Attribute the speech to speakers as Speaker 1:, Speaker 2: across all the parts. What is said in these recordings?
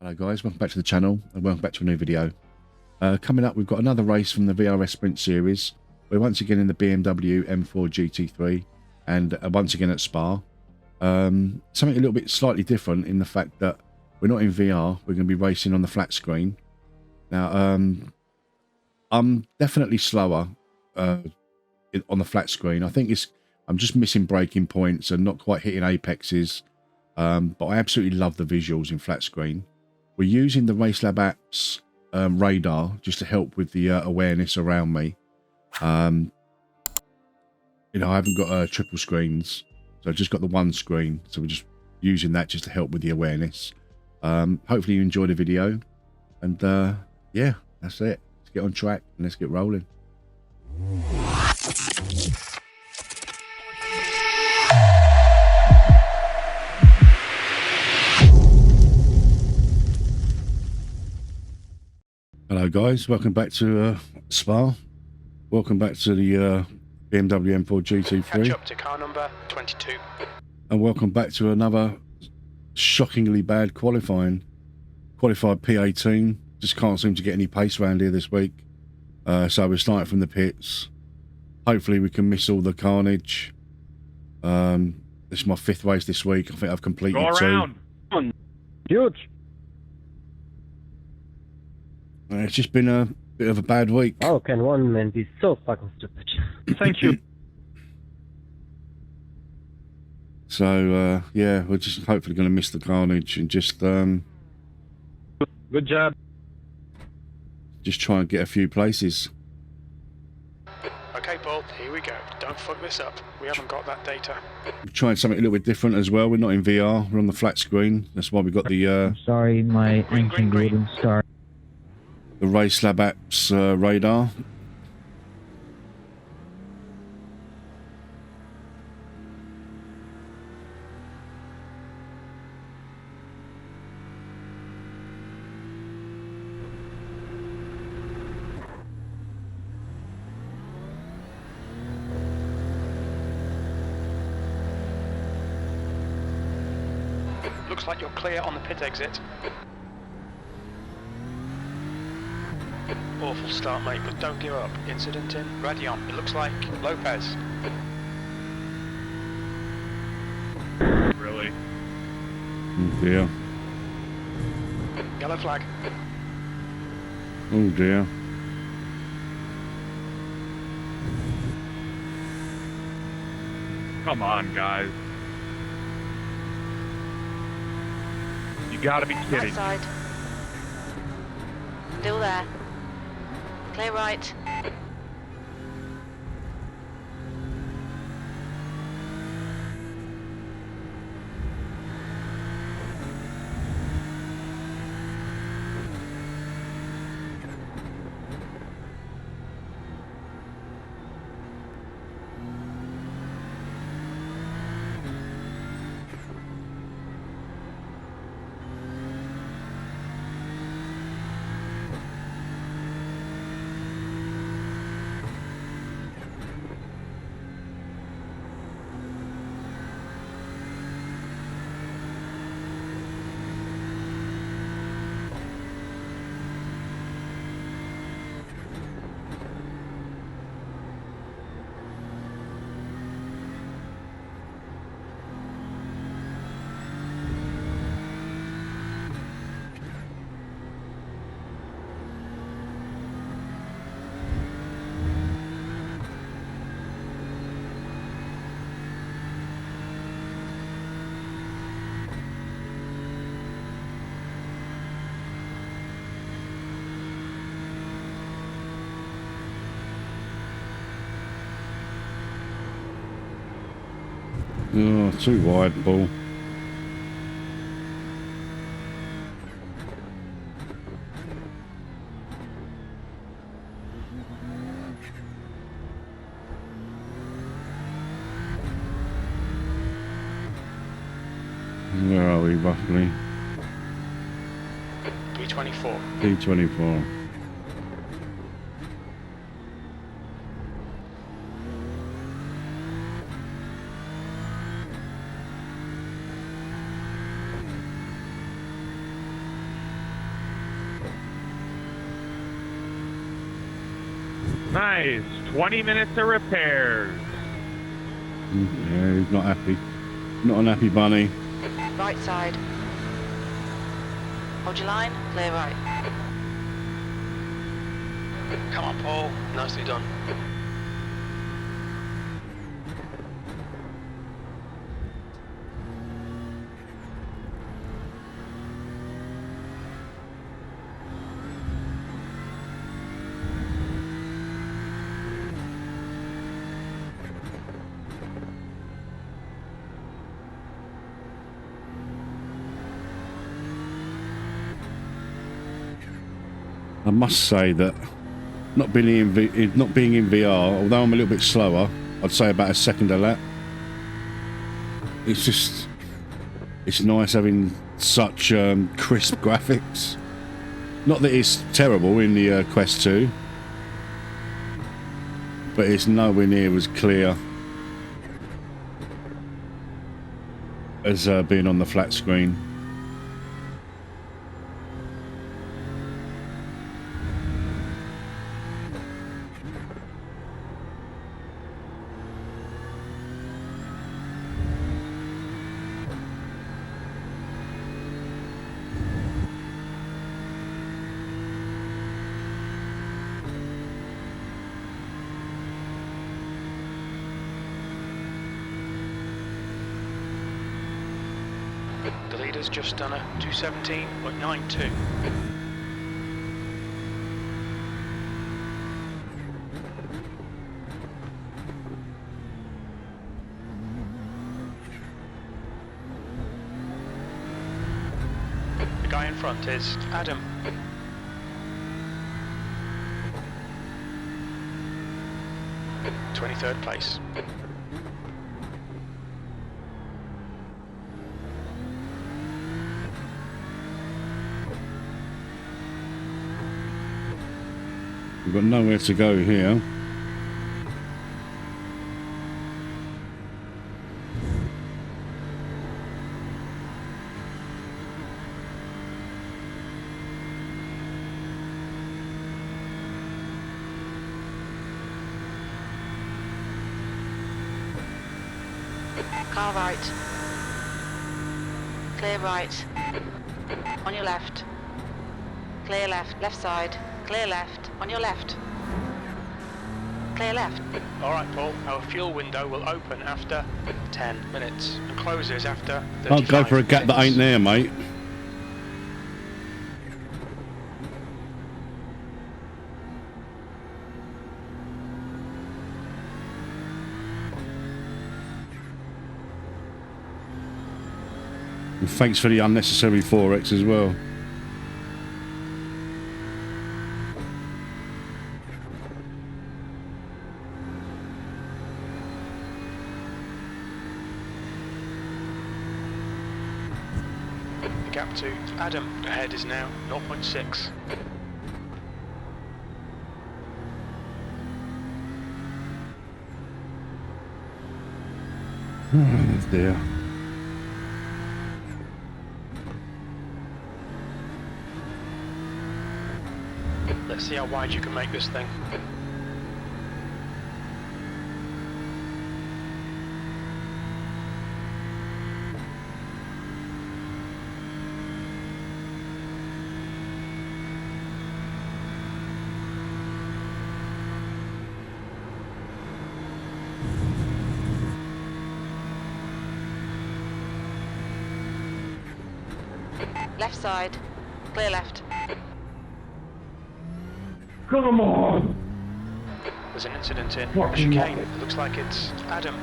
Speaker 1: Hello guys, welcome back to the channel and welcome back to a new video. Coming up, we've got another race from the VRS Sprint series. We're once again in the BMW M4 GT3 and once again at Spa. Something a little bit slightly different in the fact that we're not in VR, we're going to be racing on the flat screen. Now, I'm definitely slower on the flat screen. I think I'm just missing braking points and not quite hitting apexes, but I absolutely love the visuals in flat screen. We're using the RaceLab app's radar just to help with the awareness around me. You know, I haven't got triple screens, so I've just got the one screen. So we're just using that just to help with the awareness. Hopefully you enjoy the video. And yeah, that's it. Let's get on track and let's get rolling. Hello guys, welcome back to Spa. Welcome back to the BMW M4 GT3.
Speaker 2: Catch up to car number 22.
Speaker 1: And welcome back to another shockingly bad qualifying. Qualified P18. Just can't seem to get any pace around here this week. So we're starting from the pits. Hopefully we can miss all the carnage. This is my 5th race this week. I think I've completed
Speaker 3: Go around.
Speaker 1: 2.
Speaker 4: Huge.
Speaker 1: It's just been a bit of a bad week.
Speaker 4: How can one man be so fucking stupid?
Speaker 3: Thank you.
Speaker 1: So yeah, we're just hopefully going to miss the carnage and just
Speaker 3: Good job.
Speaker 1: try and get a few places.
Speaker 2: Okay, Paul, here we go. Don't fuck this up. We haven't got that data.
Speaker 1: We're trying something a little bit different as well. We're not in VR. We're on the flat screen. That's why we've got the
Speaker 4: Sorry, my
Speaker 2: Green,
Speaker 4: engine
Speaker 2: green, green.
Speaker 4: wouldn't start.
Speaker 1: the RaceLab app's radar.
Speaker 2: Looks like you're clear on the pit exit. Awful start, mate, but don't give up. Incident in Radion. It looks like Lopez.
Speaker 3: Really?
Speaker 1: Oh dear.
Speaker 2: Yellow flag.
Speaker 1: Oh dear.
Speaker 3: Come on, guys. You gotta be kidding.
Speaker 5: Outside. Still there. Clear right.
Speaker 1: Oh, too wide, Paul. Where are we roughly?
Speaker 2: 324.
Speaker 1: P24.
Speaker 3: Nice. 20 minutes of repairs.
Speaker 1: Yeah, he's not happy. Not an happy bunny.
Speaker 5: Right side. Hold your line, clear right.
Speaker 2: Come on, Paul. Nicely done.
Speaker 1: I must say that not being in VR, although I'm a little bit slower, I'd say about a second a lap. It's nice having such crisp graphics. Not that it's terrible in the Quest 2, but it's nowhere near as clear as being on the flat screen.
Speaker 2: The leader's just done a 217.92. The guy in front is Adam. '23rd place.
Speaker 1: We've got nowhere to go here.
Speaker 5: Car right. Clear right. On your left. Clear left. Left side. Clear left. On your left. Clear left.
Speaker 2: Alright, Paul, our fuel window will open after 10 minutes and closes after 35
Speaker 1: I'll go for a gap that ain't there, mate. And thanks for the unnecessary 4X as well.
Speaker 2: The gap to Adam ahead is now 0.6.
Speaker 1: Oh dear.
Speaker 2: Let's see how wide you can make this thing.
Speaker 5: Left side. Clear left.
Speaker 3: Come on!
Speaker 2: There's an incident in
Speaker 3: Fucking
Speaker 2: chicane.
Speaker 3: love it.
Speaker 2: It looks like it's Adam.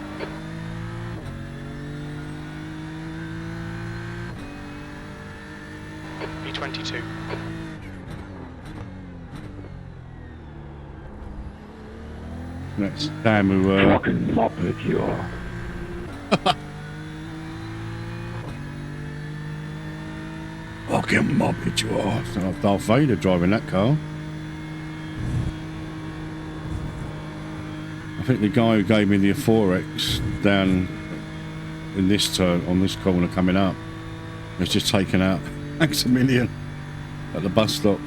Speaker 2: B22.
Speaker 1: Next time we
Speaker 3: Fucking muppet you are.
Speaker 1: fucking muppet you are. It's like Darth Vader driving that car. I think the guy who gave me the 4X down in this turn, on this corner coming up, has just taken out Maximilian at the bus stop.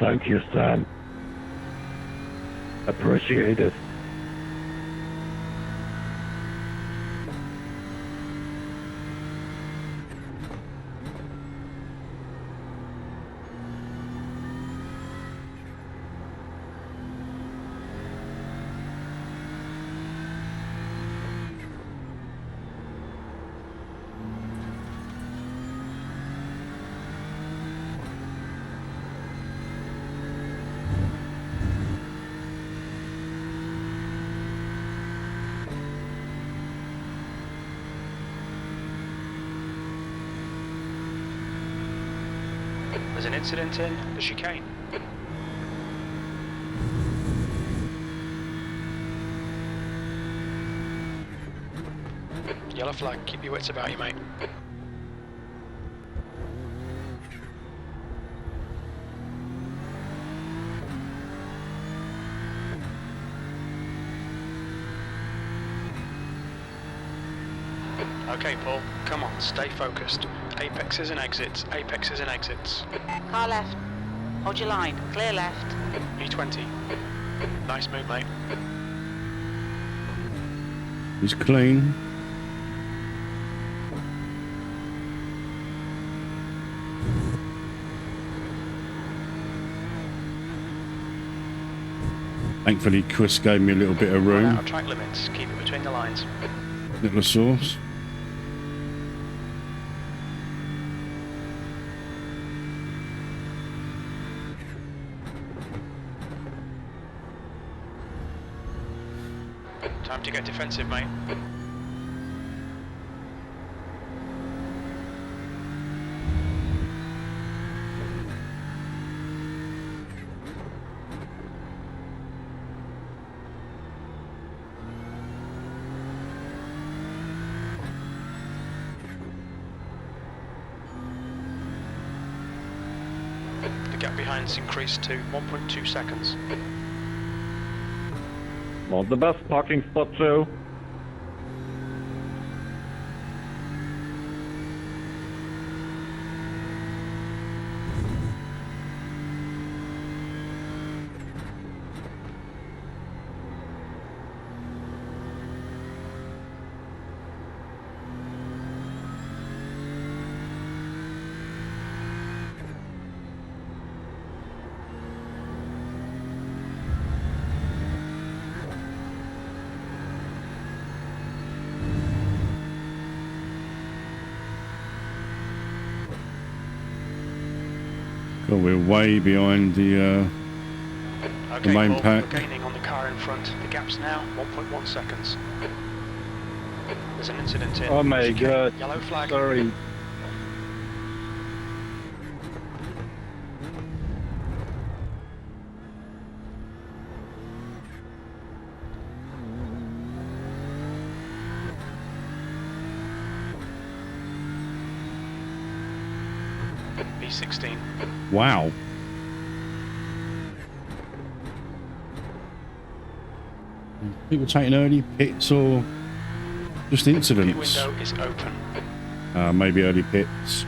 Speaker 3: Thank you, Sam. Appreciate it.
Speaker 2: There's an incident in the chicane. Yellow flag, keep your wits about you, mate. Okay, Paul, come on, stay focused. Apexes and exits, apexes and exits.
Speaker 5: Car left. Hold your line. Clear left.
Speaker 2: E20. Nice move, mate.
Speaker 1: He's clean. Thankfully, Chris gave me a little bit of
Speaker 2: Run out
Speaker 1: room.
Speaker 2: of track limits, keep it between the lines.
Speaker 1: Little sauce.
Speaker 2: Time to get defensive, mate. The gap behind's increased to 1.2 seconds.
Speaker 3: Not the best parking spot, Joe.
Speaker 1: God, we're way behind the
Speaker 2: Okay,
Speaker 1: main
Speaker 2: Paul,
Speaker 1: pack.
Speaker 2: we're gaining on the car in front. The gap's now 1.1 seconds. There's an incident in
Speaker 3: Oh my
Speaker 2: chicane.
Speaker 3: God.
Speaker 2: Yellow flag.
Speaker 3: Sorry.
Speaker 2: B16.
Speaker 1: Wow. People taking early pits or just
Speaker 2: Pit
Speaker 1: incidents?
Speaker 2: window is open.
Speaker 1: Maybe early pits.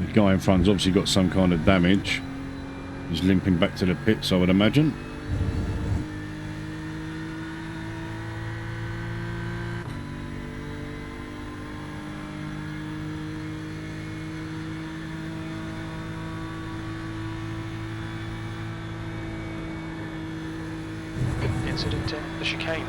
Speaker 1: The guy in front's obviously got some kind of damage. He's limping back to the pits, I would imagine.
Speaker 2: Incident in the chicane.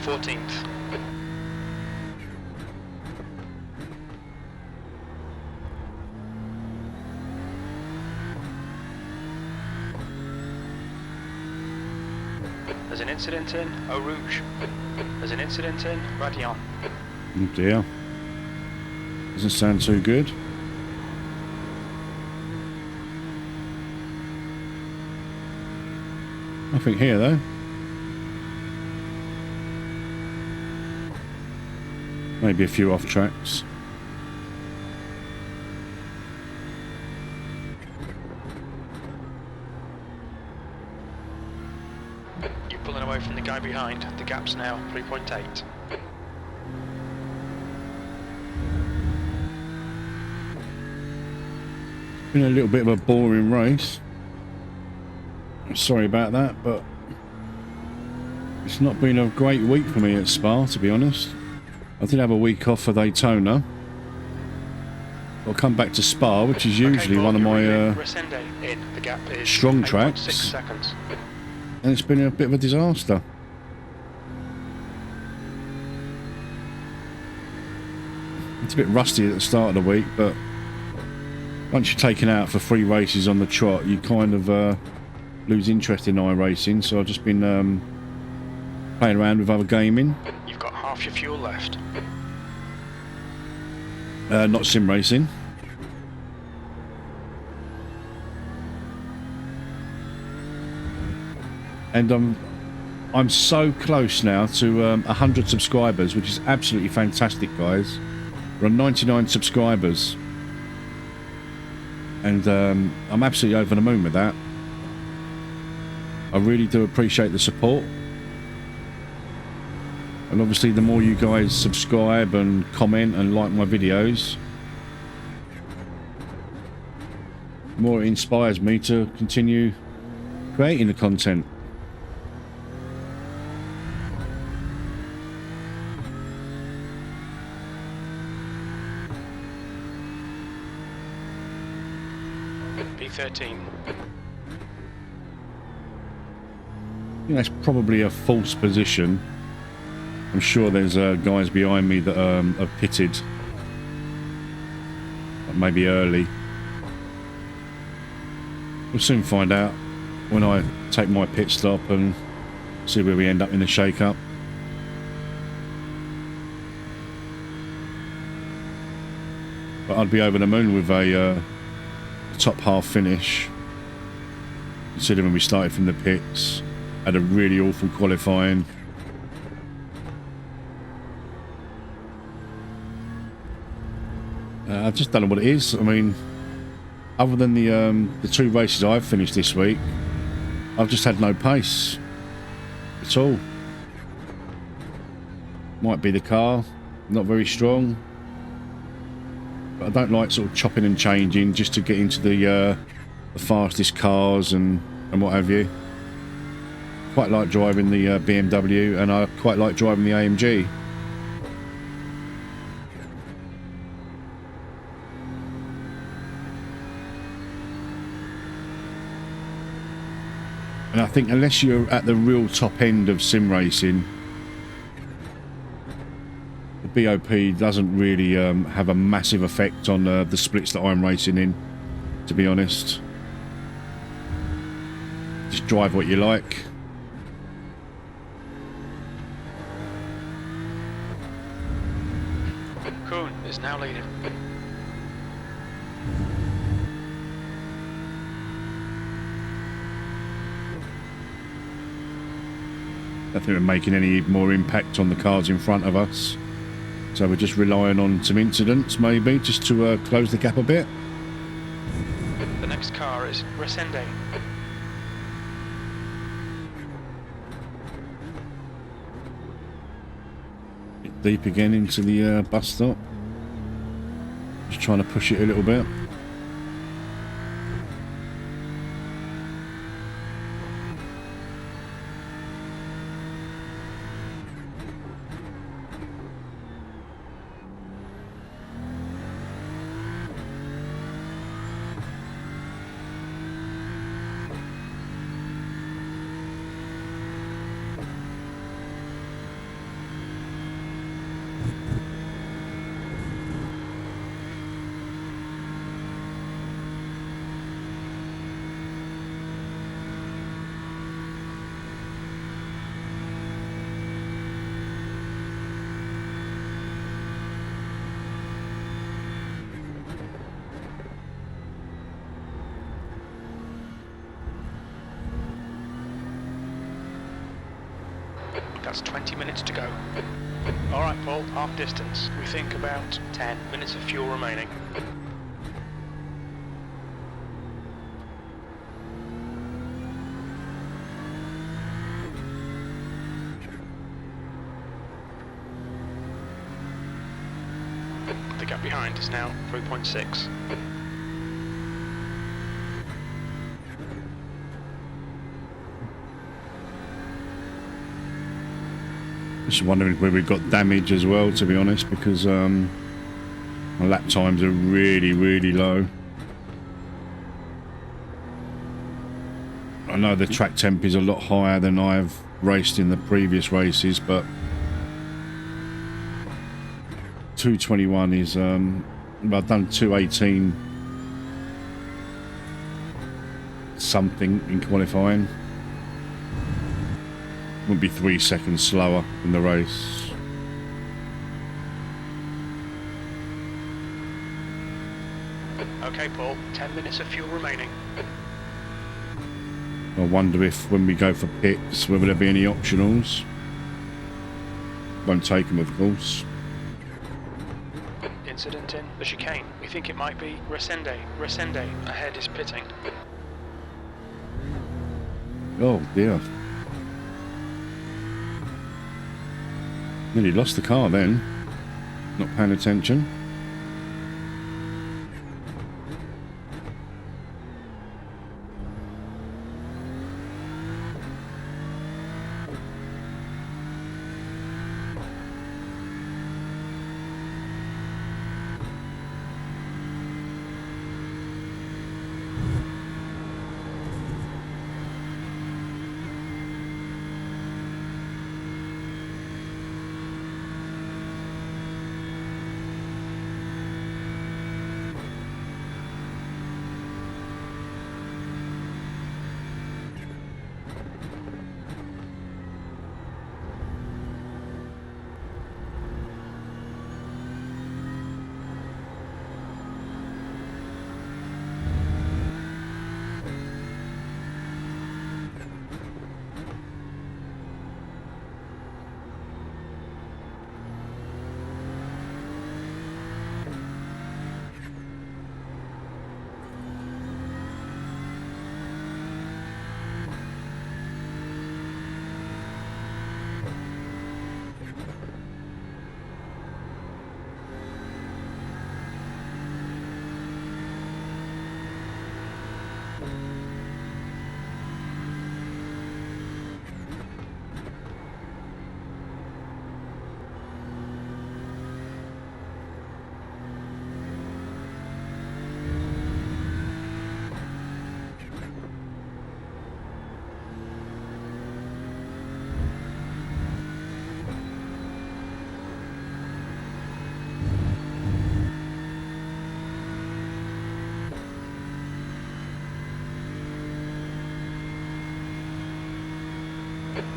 Speaker 2: Fourteenth. There's an incident in Eau Rouge. There's an incident in Radion.
Speaker 1: Oh dear. Doesn't sound too good. Nothing here though. Maybe a few off tracks.
Speaker 2: You're pulling away from the guy behind. The gap's now 3.8.
Speaker 1: Been a little bit of a boring race. Sorry about that, but it's not been a great week for me at Spa, to be honest. I did have a week off for Daytona. I'll come back to Spa, which is usually one of my strong tracks, and it's been a bit of a disaster. It's a bit rusty at the start of the week, but once you're taken out for 3 races on the trot, you kind of lose interest in iRacing, so I've just been playing around with other gaming.
Speaker 2: You've got half your fuel left.
Speaker 1: Not sim racing. And I'm so close now to 100 subscribers, which is absolutely fantastic, guys. We're on 99 subscribers, and I'm absolutely over the moon with that. I really do appreciate the support. And obviously the more you guys subscribe and comment and like my videos, the more it inspires me to continue creating the content.
Speaker 2: P13.
Speaker 1: I think that's probably a false position. I'm sure there's guys behind me that are pitted, maybe early. We'll soon find out when I take my pit stop and see where we end up in the shake-up. But I'd be over the moon with a top half finish, considering we started from the pits, had a really awful qualifying. I just don't know what it is. I mean, other than the 2 races I've finished this week, I've just had no pace at all. Might be the car, not very strong, but I don't like sort of chopping and changing just to get into the fastest cars and what have you. Quite like driving the BMW, and I quite like driving the AMG. And I think unless you're at the real top end of sim racing, the BOP doesn't really have a massive effect on the splits that I'm racing in, to be honest. Just drive what you like.
Speaker 2: Kuhn is now leading.
Speaker 1: I don't think we're making any more impact on the cars in front of us. So we're just relying on some incidents, maybe, just to close the gap a bit.
Speaker 2: The next car is Resende.
Speaker 1: Bit deep again into the bus stop. Just trying to push it a little bit.
Speaker 2: That's 20 minutes to go. Alright Paul, half distance. We think about 10 minutes of fuel remaining. The gap behind is now 3.6.
Speaker 1: Just wondering where we've got damage as well, to be honest, because my lap times are really, really low. I know the track temp is a lot higher than I've raced in the previous races, but 221 is, well, I've done 218 something in qualifying. Would be 3 seconds slower in the race.
Speaker 2: Okay Paul, 10 minutes of fuel remaining.
Speaker 1: I wonder if when we go for pits, whether there be any optionals. Won't take them, of course.
Speaker 2: Incident in the chicane. We think it might be Resende. Resende ahead is pitting.
Speaker 1: Oh dear. Nearly lost the car then. Not paying attention.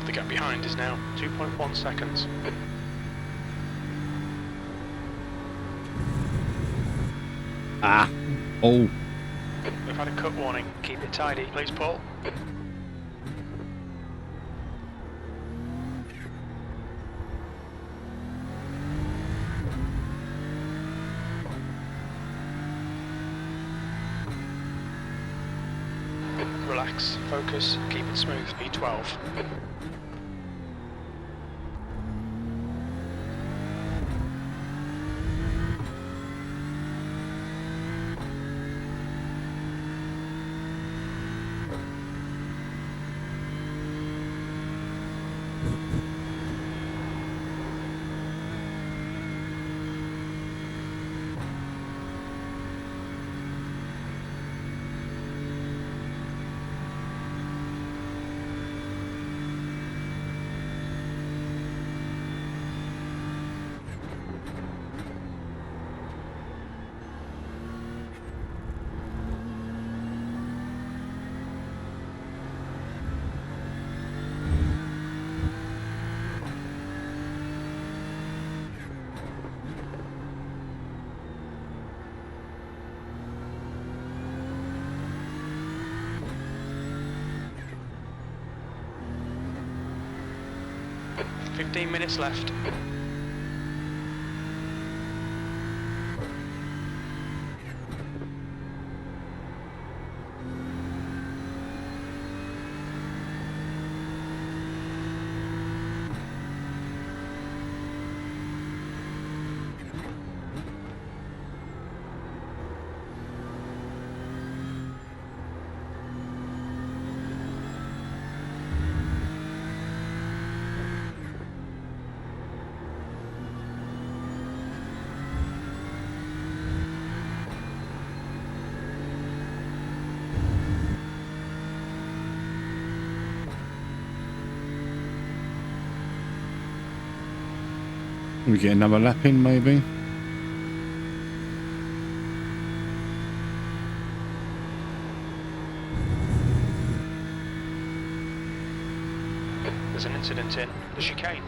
Speaker 2: The gap behind is now 2.1 seconds.
Speaker 1: Ah. Oh.
Speaker 2: We've had a cut warning. Keep it tidy, please, Paul. relax, focus, keep it smooth. E12. Fifteen minutes left.
Speaker 1: We get another lap in, maybe.
Speaker 2: There's an incident in the chicane.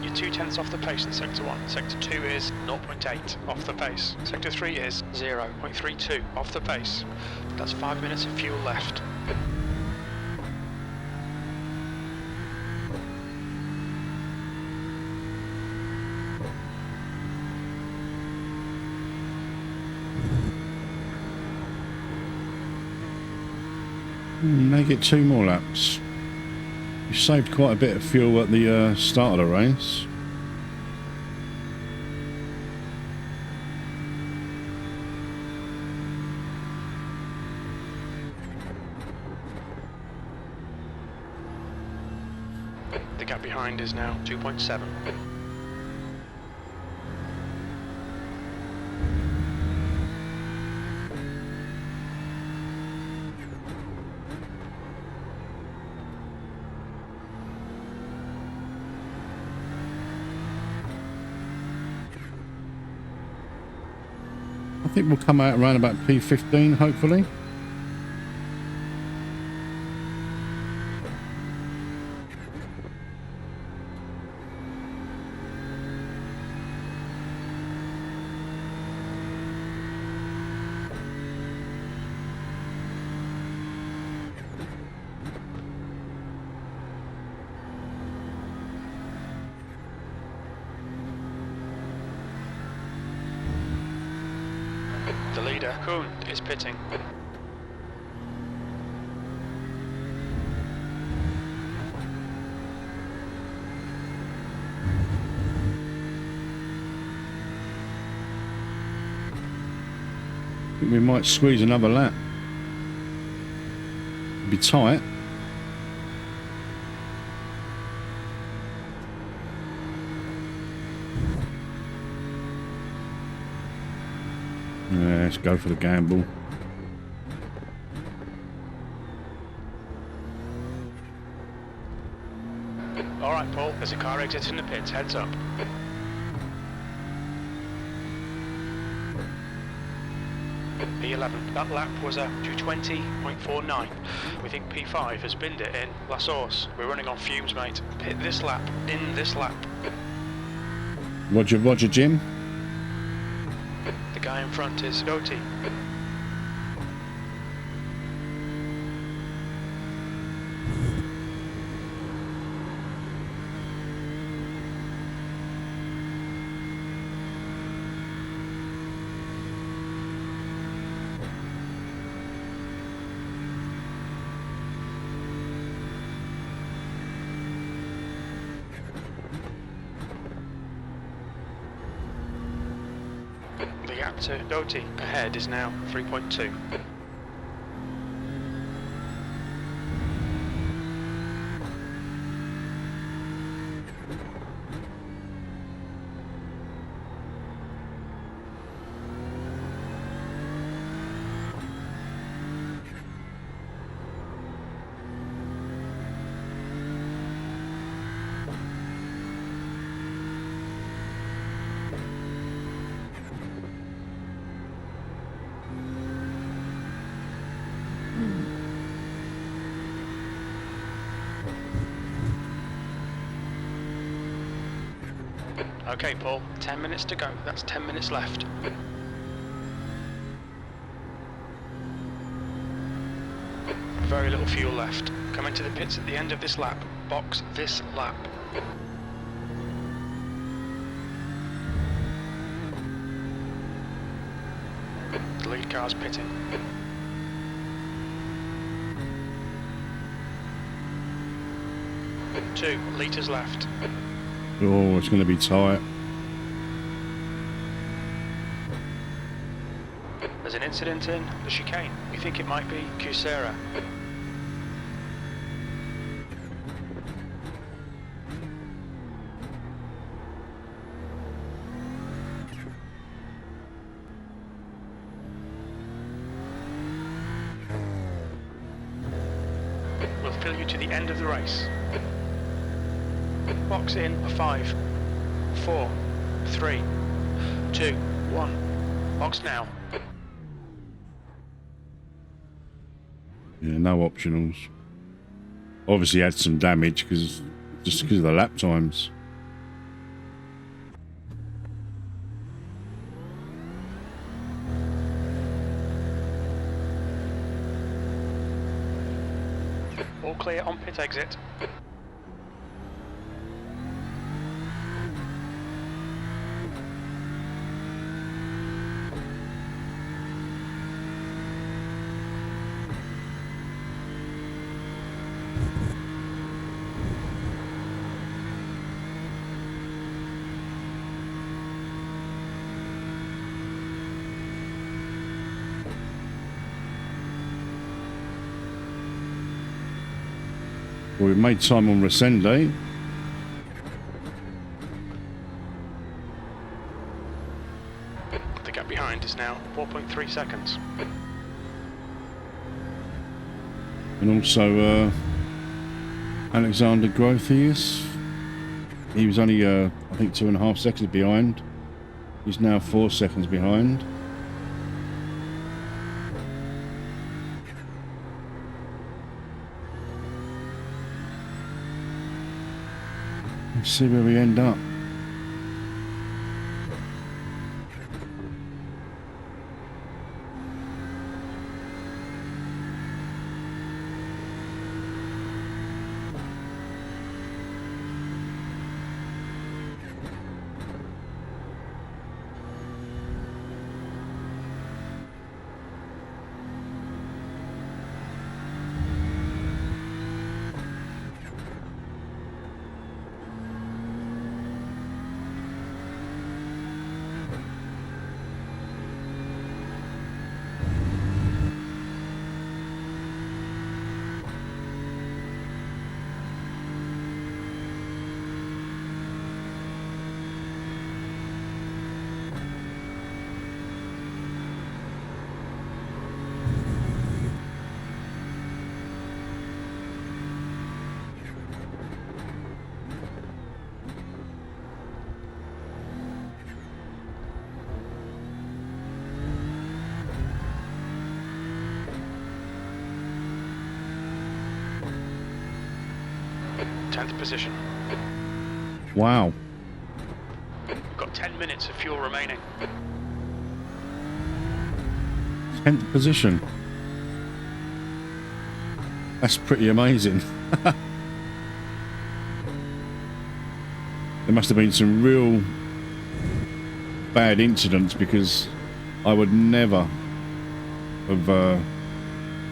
Speaker 2: You're 0.2 off the pace in Sector 1. Sector 2 is 0.8 off the pace. Sector 3 is 0.32 off the pace. That's 5 minutes of fuel left.
Speaker 1: Make it 2 more laps. You saved quite a bit of fuel at the start of the race.
Speaker 2: The gap behind is now 2.7.
Speaker 1: I think we'll come out around about P15, hopefully.
Speaker 2: The leader, Kuhn, is pitting.
Speaker 1: I think we might squeeze another lap. It'll be tight. Yeah, let's go for the gamble.
Speaker 2: All right, Paul, there's a car exiting the pits. Heads up. P11. That lap was a 220.49. We think P5 has binned it in La Source. We're running on fumes, mate. Pit this lap, in this lap.
Speaker 1: Roger, Roger, Jim.
Speaker 2: The guy in front is Doty. gap to Doty ahead is now 3.2. Okay, Paul, 10 minutes to go. That's 10 minutes left. Very little fuel left. Come into the pits at the end of this lap. Box this lap. The lead car's pitting. Two litres left.
Speaker 1: Oh, it's going to be tight.
Speaker 2: There's an incident in the chicane. We think it might be Coursera. We'll fill you to the end of the race. Box in 5, 4, 3, 2, 1. Box now.
Speaker 1: Yeah, no optionals. Obviously had some damage just because of the lap times.
Speaker 2: All clear on pit exit.
Speaker 1: Well, we've made time on Resende.
Speaker 2: The gap behind is now 4.3 seconds.
Speaker 1: And also Alexander Grothius. He was only I think 2.5 seconds behind. He's now 4 seconds behind. Let's see where we end up.
Speaker 2: Position.
Speaker 1: Wow.
Speaker 2: We've got 10 minutes of fuel remaining.
Speaker 1: 10th position. That's pretty amazing. There must have been some real bad incidents, because I would never have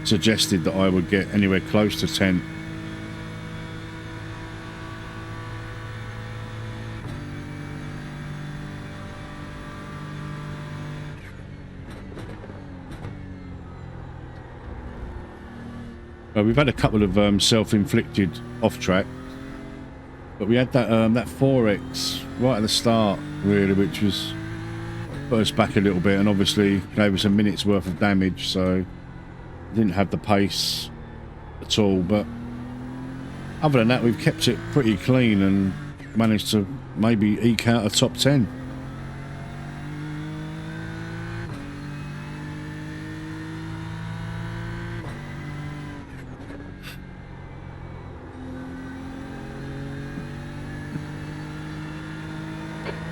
Speaker 1: suggested that I would get anywhere close to 10th. We've had a couple of self-inflicted off-track, but we had that that 4X right at the start, really, which was put us back a little bit, and obviously gave us a minute's worth of damage. So didn't have the pace at all. But other than that, we've kept it pretty clean and managed to maybe eke out a top 10.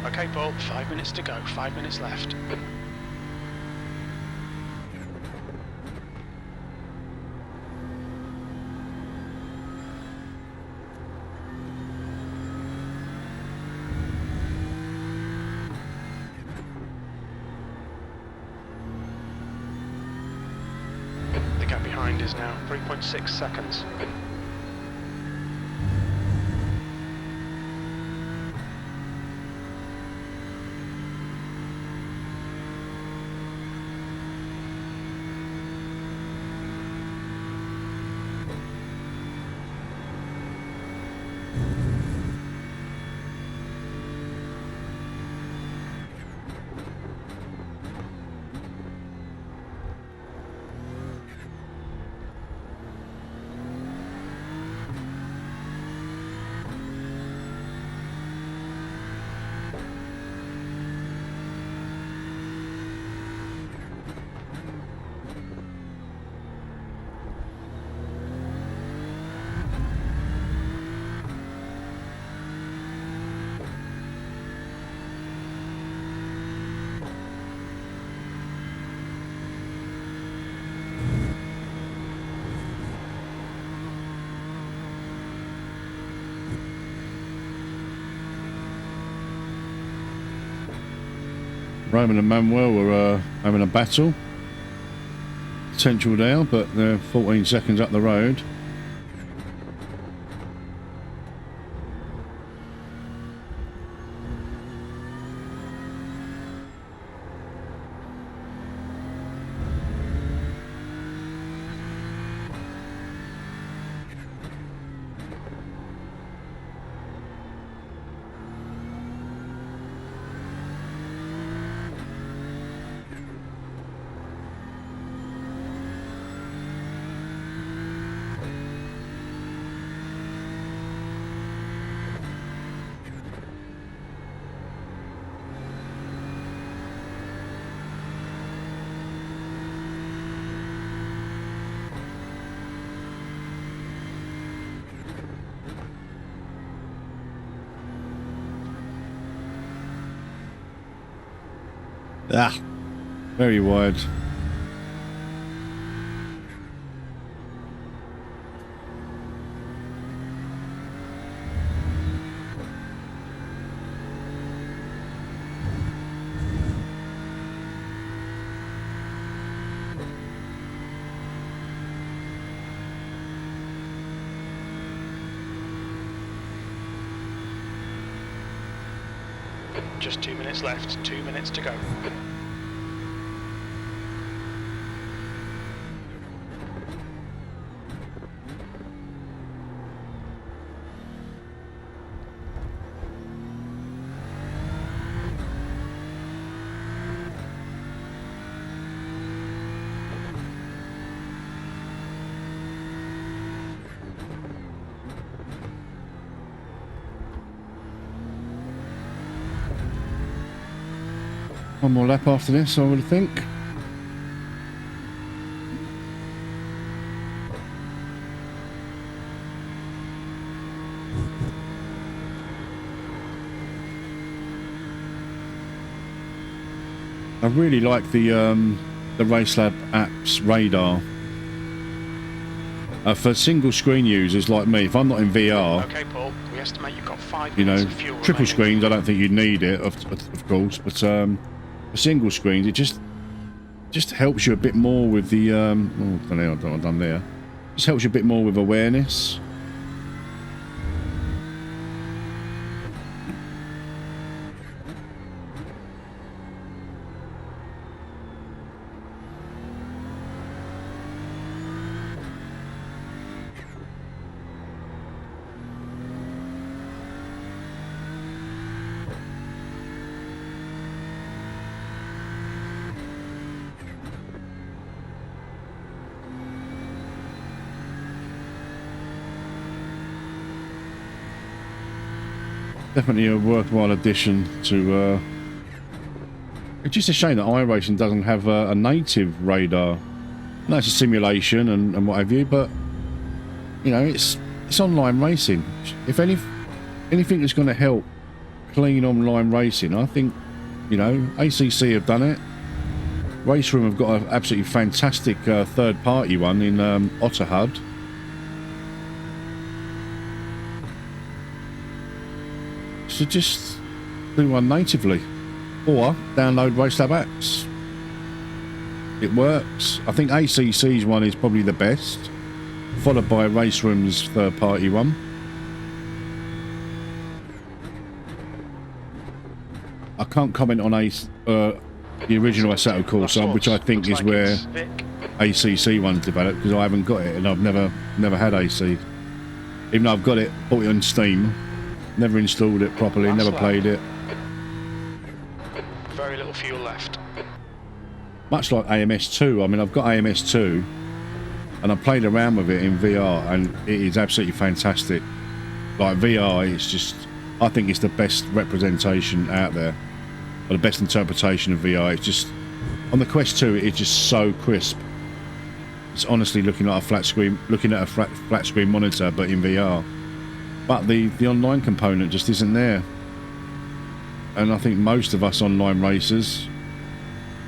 Speaker 2: Okay, Paul, 5 minutes to go, 5 minutes left. The gap behind is now 3.6 seconds.
Speaker 1: Roman and Manuel were having a battle. Potential there, but they're 14 seconds up the road. Ah, very wide.
Speaker 2: Just 2 minutes left, 2 minutes to go.
Speaker 1: One more lap after this, I would think. I really like the RaceLab app's radar. For single screen users like me, if I'm not in VR,
Speaker 2: Okay, Paul, we estimate you've got 5
Speaker 1: you know,
Speaker 2: minutes of fuel
Speaker 1: triple
Speaker 2: remaining.
Speaker 1: screens, I don't think you'd need it, of course, but for single screens, it just helps you a bit more with the oh, I don't know what I've done there. Just helps you a bit more with awareness. Definitely a worthwhile addition to. It's just a shame that iRacing doesn't have a native radar. No, it's a simulation and what have you, but you know, it's online racing. If anything that's going to help clean online racing, I think, you know, ACC have done it. Race Room have got an absolutely fantastic third-party one in Otterhud. So just do one natively, or download RaceLab apps. It works. I think ACC's one is probably the best, followed by Race Room's third-party one. I can't comment on the original Assetto Corsa, which I think is where ACC one's developed, because I haven't got it and I've never had AC. Even though I've got it, bought it on Steam, never installed it properly, never played it.
Speaker 2: Very little fuel left.
Speaker 1: Much like AMS2, I mean, I've got AMS2 and I played around with it in VR and it is absolutely fantastic. Like VR, it's just, I think it's the best representation out there, or the best interpretation of VR. It's just, on the Quest 2, it's just so crisp. It's honestly looking at a flat screen monitor, but in VR. But the online component just isn't there. And I think most of us online racers,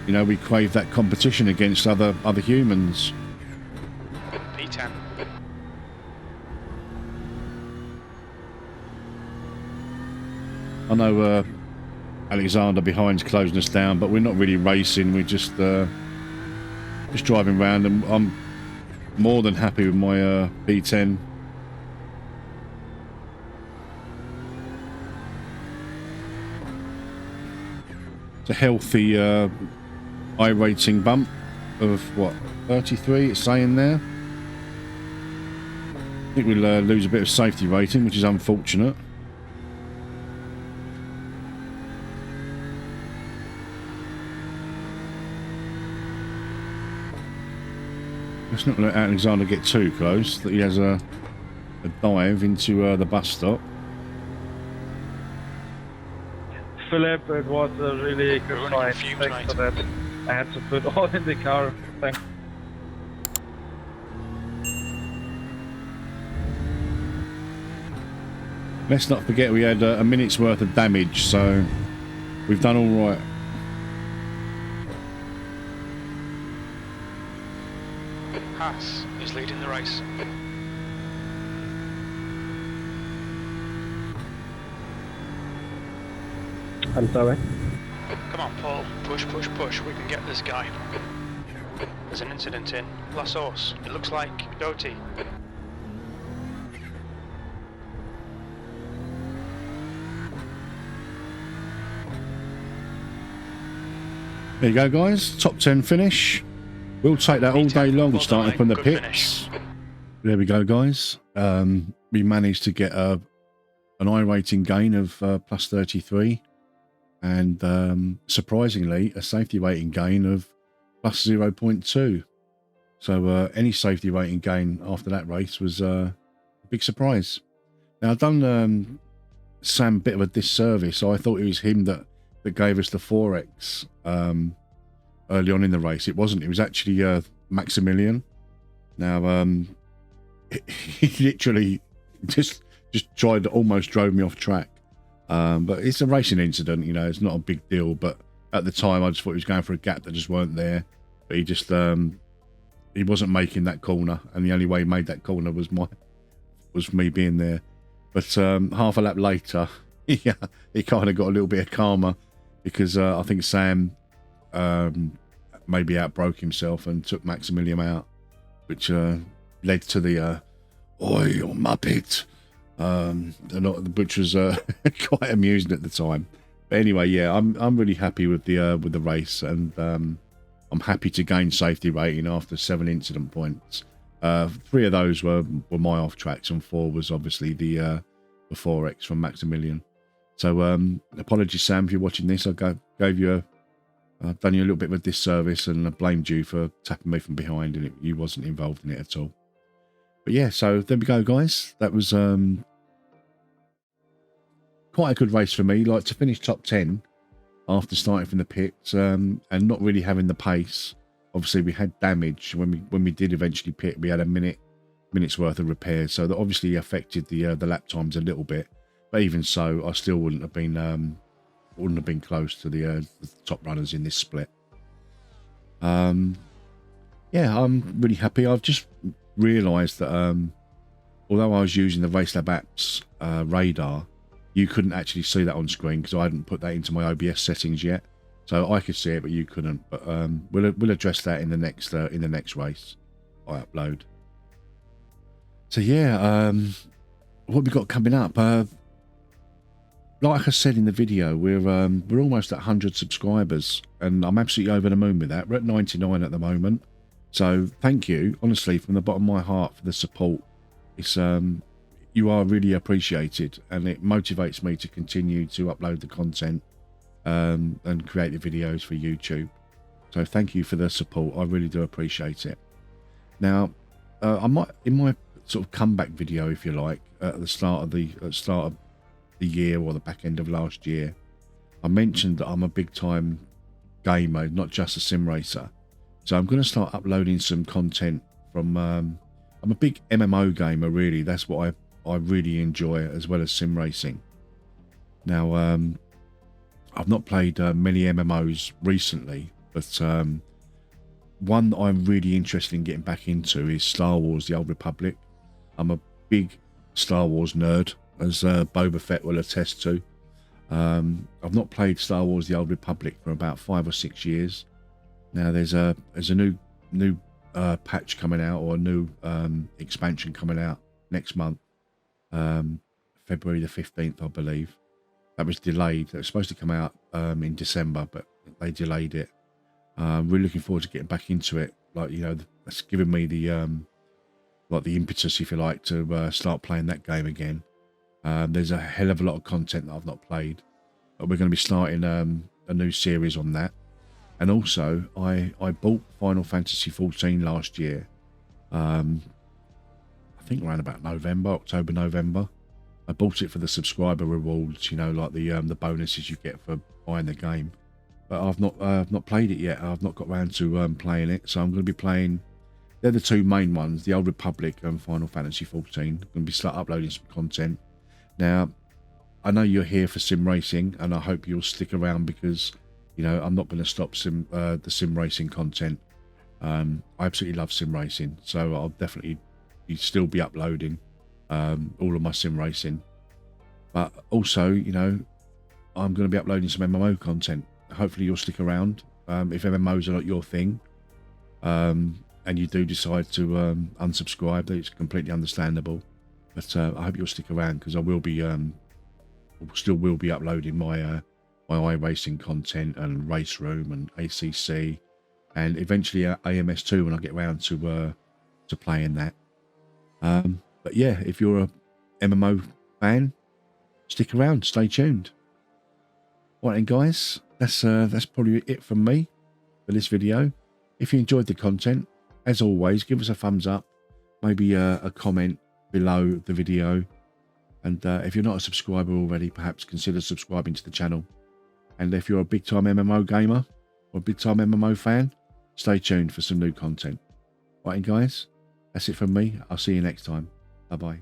Speaker 1: you know, we crave that competition against other humans.
Speaker 2: P10.
Speaker 1: I know Alexander behind's closing us down, but we're not really racing. We're just driving around, and I'm more than happy with my P10. It's a healthy iRacing bump of what, 33 it's saying there. I think we'll lose a bit of safety rating, which is unfortunate. Let's not let Alexander get too close, that he has a dive into the bus stop.
Speaker 3: Philip, it was a really good
Speaker 2: Running
Speaker 3: fight.
Speaker 2: fumes,
Speaker 3: Thanks
Speaker 2: mate.
Speaker 3: for that. I had to put all in the car. Thanks.
Speaker 1: Let's not forget we had a minute's worth of damage, so we've done all right.
Speaker 2: Haas is leading the race.
Speaker 4: I'm sorry.
Speaker 2: Come on, Paul. Push, push, push. We can get this guy. There's an incident in La Source. It looks like Doty.
Speaker 1: There you go, guys. Top 10 finish. We'll take that all day long, starting from the pits. There we go, guys. We managed to get an iRating gain of plus 33. And surprisingly, a safety rating gain of plus 0.2. So any safety rating gain after that race was a big surprise. Now, I've done Sam a bit of a disservice. I thought it was him that gave us the 4X early on in the race. It wasn't. It was actually Maximilian. Now, he literally just almost drove me off track. But it's a racing incident, you know, it's not a big deal. But at the time, I just thought he was going for a gap that just weren't there. But he just, he wasn't making that corner. And the only way he made that corner was me being there. But half a lap later, yeah, he kind of got a little bit of karma because I think Sam maybe outbroke himself and took Maximilian out, which led to the, oi, you muppet. Which was quite amusing at the time. But anyway, yeah, I'm really happy with the race, and I'm happy to gain safety rating after 7 incident points. 3 of those were my off tracks, and 4 was obviously the 4X from Maximilian. So apologies, Sam, if you're watching this. I've done you a little bit of a disservice, and I blamed you for tapping me from behind, and you wasn't involved in it at all. But yeah, so there we go, guys. That was quite a good race for me. Like, to finish top 10 after starting from the pits, and not really having the pace. Obviously, we had damage when we did eventually pit. We had a minute's worth of repairs, so that obviously affected the lap times a little bit. But even so, I still wouldn't have been close to the top runners in this split. Yeah, I'm really happy. I've just realised that although I was using the RaceLab apps radar, you couldn't actually see that on screen because I hadn't put that into my OBS settings yet. So I could see it, but you couldn't. But we'll address that in the next race I upload. So yeah, what we got coming up? Like I said in the video, we're almost at 100 subscribers, and I'm absolutely over the moon with that. We're at 99 at the moment. So thank you, honestly, from the bottom of my heart for the support. It's you are really appreciated, and it motivates me to continue to upload the content and create the videos for YouTube. So thank you for the support. I really do appreciate it. Now, I might, in my sort of comeback video, if you like, at the start of the year or the back end of last year, I mentioned that I'm a big time gamer, not just a sim racer. So I'm going to start uploading some content from I'm a big MMO gamer, really. That's what I really enjoy, as well as sim racing. Now I've not played many MMOs recently, but one that I'm really interested in getting back into is Star Wars: The Old Republic. I'm a big Star Wars nerd, as Boba Fett will attest to. I've not played Star Wars: The Old Republic for about 5 or 6 years. Now there's a new patch coming out, or a new expansion coming out next month, February the 15th, I believe. That was delayed. It was supposed to come out in December, but they delayed it. Really looking forward to getting back into it. Like, you know, that's given me the like the impetus, if you like, to start playing that game again. There's a hell of a lot of content that I've not played, but we're going to be starting a new series on that. And also, I bought Final Fantasy 14 last year. I think around about October, November. I bought it for the subscriber rewards, you know, like the bonuses you get for buying the game. But I've not played it yet. I've not got around to playing it, so I'm going to be playing. They're the two main ones, the Old Republic and Final Fantasy 14. I'm going to be start uploading some content. Now, I know you're here for sim racing, and I hope you'll stick around because, you know, I'm not going to stop the sim racing content. I absolutely love sim racing, so I'll definitely still be uploading all of my sim racing. But also, you know, I'm going to be uploading some MMO content. Hopefully you'll stick around. If MMOs are not your thing, and you do decide to unsubscribe, it's completely understandable. But I hope you'll stick around, because I will be still will be uploading my my iRacing content and Race Room and ACC, and eventually AMS2 when I get around to playing that. But yeah, if you're a MMO fan, stick around, stay tuned. Right then, guys, that's probably it from me for this video. If you enjoyed the content, as always, give us a thumbs up, maybe a comment below the video, and if you're not a subscriber already, perhaps consider subscribing to the channel. And if you're a big time MMO gamer or a big time MMO fan, stay tuned for some new content. Right then, guys, that's it from me. I'll see you next time. Bye bye.